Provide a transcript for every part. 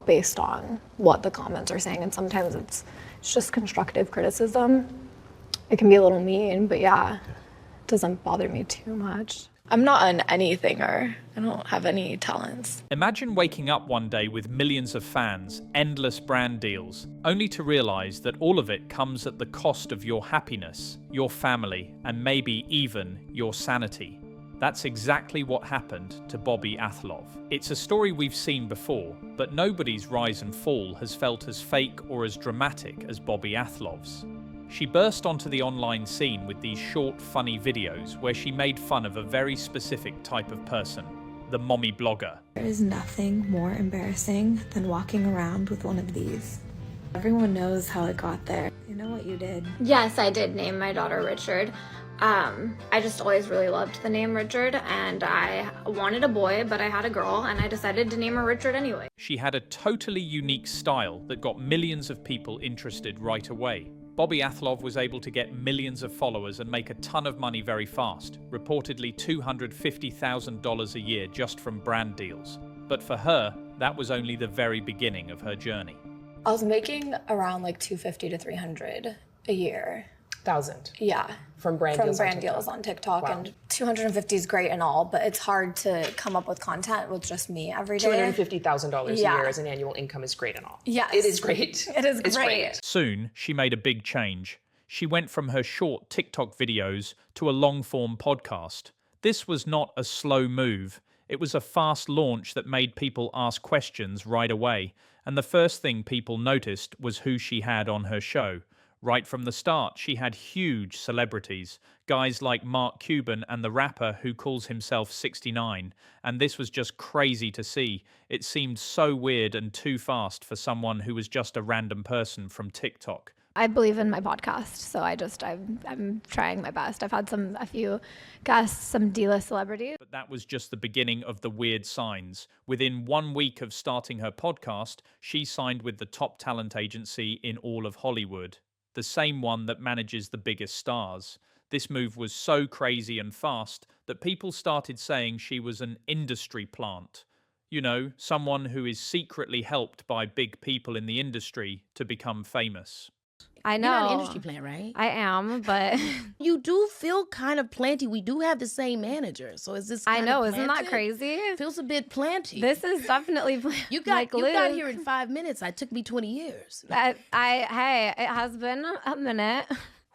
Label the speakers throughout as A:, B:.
A: based on what the comments are saying. And sometimes it's just constructive criticism. It can be a little mean, but yeah, it doesn't bother me too much. I'm not an anythinger. I don't have any talents.
B: Imagine waking up one day with millions of fans, endless brand deals, only to realize that all of it comes at the cost of your happiness, your family, and maybe even your sanity. That's exactly what happened to Bobby Athlov. It's a story we've seen before, but nobody's rise and fall has felt as fake or as dramatic as Bobby Athlov's. She burst onto the online scene with these short, funny videos where she made fun of a very specific type of person, the mommy blogger.
C: There is nothing more embarrassing than walking around with one of these. Everyone knows how it got there. You know what you did?
D: Yes, I did name my daughter Richard. I just always really loved the name Richard, and I wanted a boy, but I had a girl, and I decided to name her Richard anyway.
B: She had a totally unique style that got millions of people interested right away. Bobby Athlov was able to get millions of followers and make a ton of money very fast, reportedly $250,000 a year just from brand deals. But for her, that was only the very beginning of her journey.
A: I was making around like $250 to $300 a year.
E: Thousand.
A: Yeah.
E: From brand
A: deals on TikTok. Wow. And 250 is great and all, but it's hard to come up with content with just me every day.
E: $250,000 a year as an annual income is great and all.
A: Yes.
E: It is great.
A: It is great.
B: Soon, she made a big change. She went from her short TikTok videos to a long-form podcast. This was not a slow move. It was a fast launch that made people ask questions right away. And the first thing people noticed was who she had on her show. Right from the start, she had huge celebrities, guys like Mark Cuban and the rapper who calls himself 69, and this was just crazy to see. It seemed so weird and too fast for someone who was just a random person from TikTok.
A: I believe in my podcast, so I'm trying my best. I've had a few guests, some D-list celebrities.
B: But that was just the beginning of the weird signs. Within 1 week of starting her podcast, she signed with the top talent agency in all of Hollywood, the same one that manages the biggest stars. This move was so crazy and fast that people started saying she was an industry plant. You know, someone who is secretly helped by big people in the industry to become famous.
F: I know. You're not an industry plant, right?
A: I am, but...
F: You do feel kind of planty. We do have the same manager, so is this kind
A: I know,
F: of
A: isn't that crazy?
F: Feels a bit planty.
A: This is definitely planty.
F: You got here in 5 minutes. It took me 20 years.
A: Hey, it has been a minute.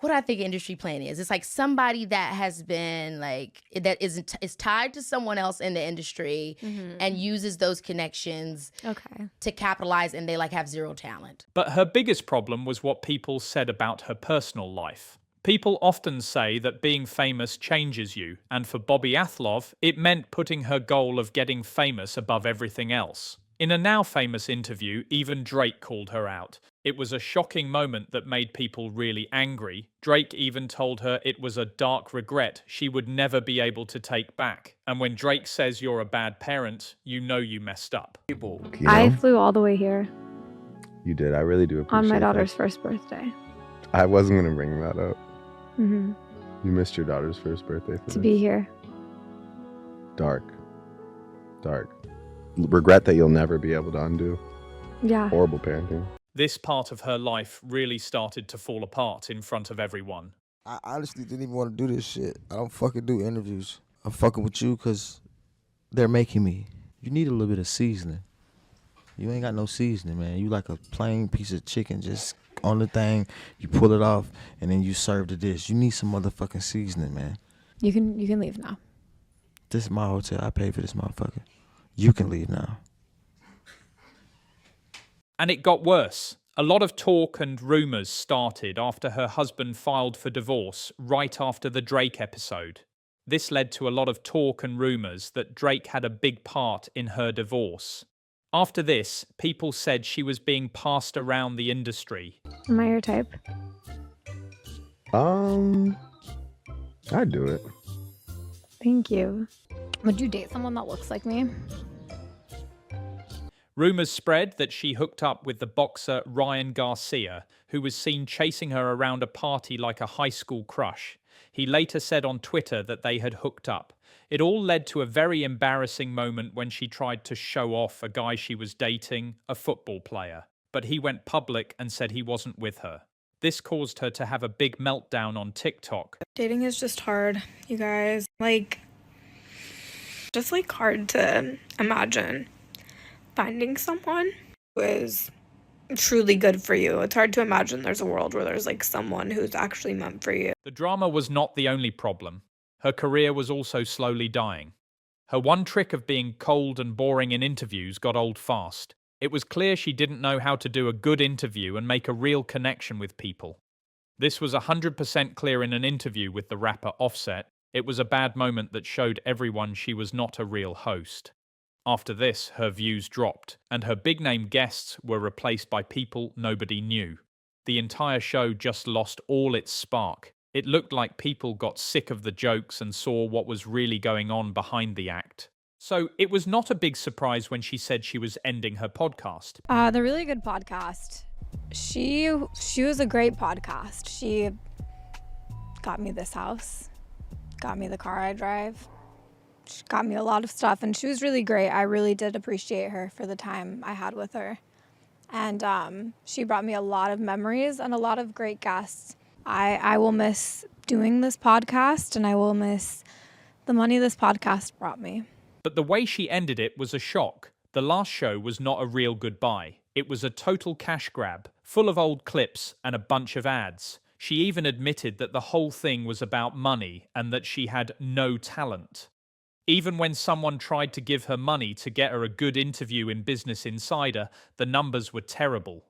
F: What I think industry plant is, it's like somebody that has been like, that is tied to someone else in the industry and uses those connections to capitalize, and they like have zero talent.
B: But her biggest problem was what people said about her personal life. People often say that being famous changes you, and for Bobby Athlov, it meant putting her goal of getting famous above everything else. In a now famous interview, even Drake called her out. It was a shocking moment that made people really angry. Drake even told her it was a dark regret she would never be able to take back. And when Drake says you're a bad parent, you know you messed up.
A: I flew all the way here.
G: You did. I really do appreciate
A: on my
G: that.
A: daughter's first birthday.
G: I wasn't going to bring that up.
A: Mm-hmm.
G: You missed your daughter's first birthday for
A: to be here.
G: Dark. Regret that you'll never be able to undo.
A: Yeah.
G: Horrible parenting.
B: This part of her life really started to fall apart in front of everyone.
H: I honestly didn't even want to do this shit. I don't fucking do interviews. I'm fucking with you because they're making me. You need a little bit of seasoning. You ain't got no seasoning, man. You like a plain piece of chicken just on the thing. You pull it off and then you serve the dish. You need some motherfucking seasoning, man.
A: You can leave now.
H: This is my hotel. I paid for this motherfucker. You can leave now.
B: And it got worse. A lot of talk and rumours started after her husband filed for divorce right after the Drake episode. This led to a lot of talk and rumours that Drake had a big part in her divorce. After this, people said she was being passed around the industry.
A: Am I your type?
G: I'd do it.
A: Thank you. Would you date someone that looks like me?
B: Rumours spread that she hooked up with the boxer Ryan Garcia, who was seen chasing her around a party like a high school crush. He later said on Twitter that they had hooked up, It all led to a very embarrassing moment when she tried to show off a guy she was dating, a football player, but he went public and said he wasn't with her. This caused her to have a big meltdown on TikTok.
C: Dating is just hard, you guys. Just hard to imagine finding someone who is truly good for you. It's hard to imagine there's a world where there's someone who's actually meant for you.
B: The drama was not the only problem. Her career was also slowly dying. Her one trick of being cold and boring in interviews got old fast. It was clear she didn't know how to do a good interview and make a real connection with people. This was 100% clear in an interview with the rapper Offset. It was a bad moment that showed everyone she was not a real host. After this, her views dropped, and her big-name guests were replaced by people nobody knew. The entire show just lost all its spark. It looked like people got sick of the jokes and saw what was really going on behind the act. So it was not a big surprise when she said she was ending her podcast.
A: The Really Good Podcast. She was a great podcast. She got me this house, got me the car I drive. She got me a lot of stuff, and she was really great. I really did appreciate her for the time I had with her. And she brought me a lot of memories and a lot of great guests. I will miss doing this podcast, and I will miss the money this podcast brought me.
B: But the way she ended it was a shock. The last show was not a real goodbye. It was a total cash grab, full of old clips and a bunch of ads. She even admitted that the whole thing was about money and that she had no talent. Even when someone tried to give her money to get her a good interview in Business Insider, the numbers were terrible.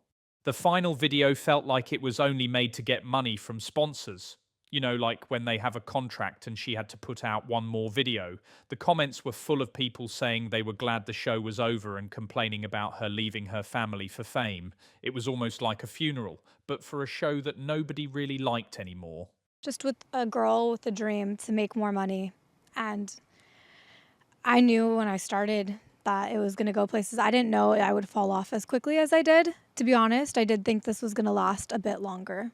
B: The final video felt like it was only made to get money from sponsors. You know, like when they have a contract and she had to put out one more video. The comments were full of people saying they were glad the show was over and complaining about her leaving her family for fame. It was almost like a funeral, but for a show that nobody really liked anymore.
A: Just with a girl with a dream to make more money. And I knew when I started that it was going to go places. I didn't know I would fall off as quickly as I did. To be honest, I did think this was going to last a bit longer.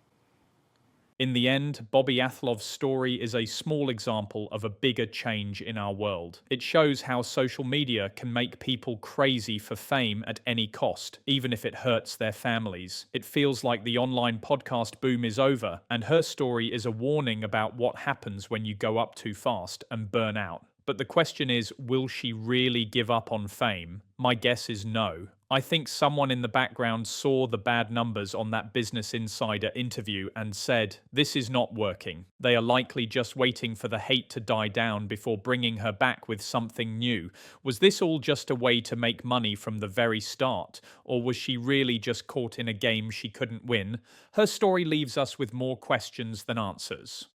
B: In the end, Bobby Athlov's story is a small example of a bigger change in our world. It shows how social media can make people crazy for fame at any cost, even if it hurts their families. It feels like the online podcast boom is over, and her story is a warning about what happens when you go up too fast and burn out. But the question is, will she really give up on fame? My guess is no. I think someone in the background saw the bad numbers on that Business Insider interview and said, this is not working. They are likely just waiting for the hate to die down before bringing her back with something new. Was this all just a way to make money from the very start? Or was she really just caught in a game she couldn't win? Her story leaves us with more questions than answers.